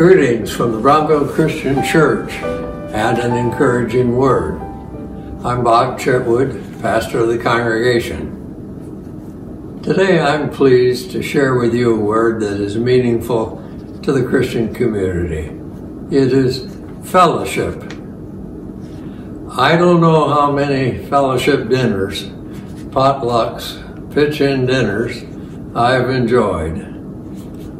Greetings from the Brownville Christian Church and an encouraging word. I'm Bob Chitwood, pastor of the congregation. Today I'm pleased to share with you a word that is meaningful to the Christian community. It is fellowship. I don't know how many fellowship dinners, potlucks, pitch-in dinners I've enjoyed.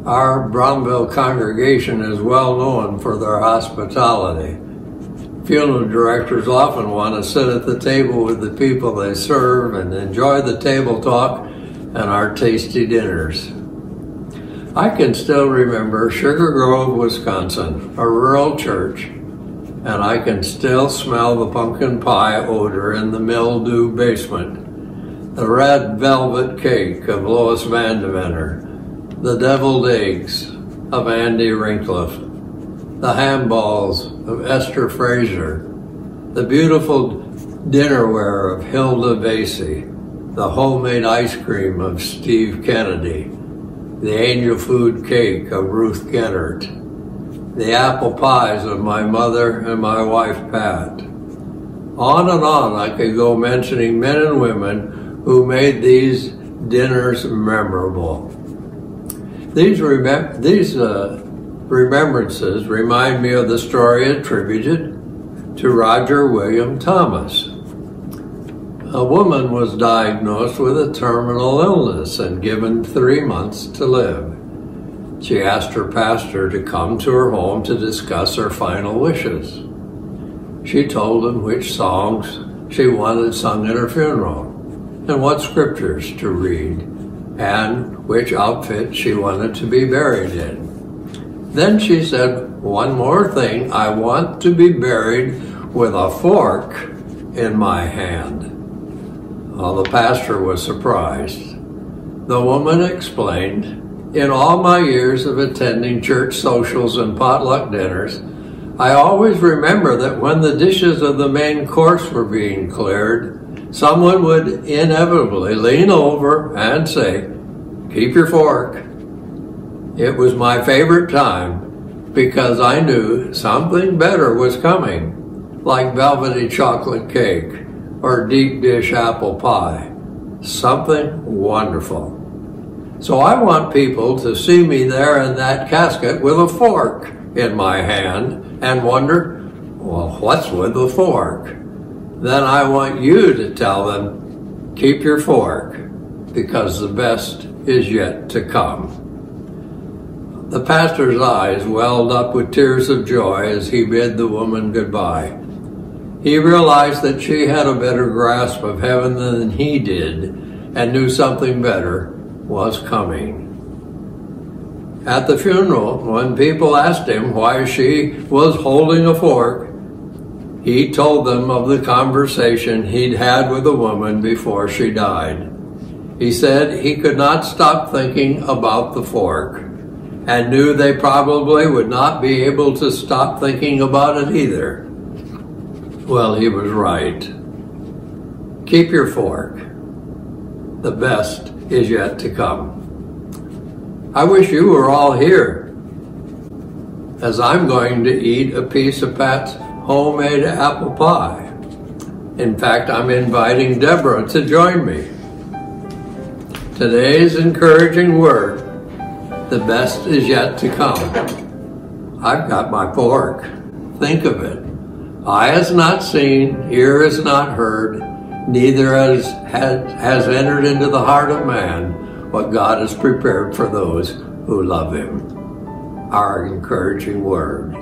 Our Brownville congregation is well known for their hospitality. Funeral directors often want to sit at the table with the people they serve and enjoy the table talk and our tasty dinners. I can still remember Sugar Grove, Wisconsin, a rural church, and I can still smell the pumpkin pie odor in the mildew basement, the red velvet cake of Lois Vandeventer, the deviled eggs of Andy Rinkliff, the ham balls of Esther Fraser, the beautiful dinnerware of Hilda Vasey, the homemade ice cream of Steve Kennedy, the angel food cake of Ruth Gennert, the apple pies of my mother and my wife Pat. On and on I could go mentioning men and women who made these dinners memorable. These remembrances remind me of the story attributed to Roger William Thomas. A woman was diagnosed with a terminal illness and given 3 months to live. She asked her pastor to come to her home to discuss her final wishes. She told him which songs she wanted sung at her funeral and what scriptures to read, and which outfit she wanted to be buried in. Then she said, "One more thing, I want to be buried with a fork in my hand." Well, the pastor was surprised. The woman explained, "In all my years of attending church socials and potluck dinners, I always remember that when the dishes of the main course were being cleared, someone would inevitably lean over and say, 'Keep your fork.' It was my favorite time because I knew something better was coming, like velvety chocolate cake or deep dish apple pie. Something wonderful. So I want people to see me there in that casket with a fork in my hand and wonder, well, what's with the fork? Then I want you to tell them, keep your fork, because the best is yet to come." The pastor's eyes welled up with tears of joy as he bid the woman goodbye. He realized that she had a better grasp of heaven than he did and knew something better was coming. At the funeral, when people asked him why she was holding a fork, he told them of the conversation he'd had with a woman before she died. He said he could not stop thinking about the fork and knew they probably would not be able to stop thinking about it either. Well, he was right. Keep your fork. The best is yet to come. I wish you were all here, as I'm going to eat a piece of Pat's homemade apple pie. In fact, I'm inviting Deborah to join me. Today's encouraging word, the best is yet to come. I've got my fork. Think of it. Eye has not seen, ear has not heard, neither has entered into the heart of man what God has prepared for those who love him. Our encouraging word.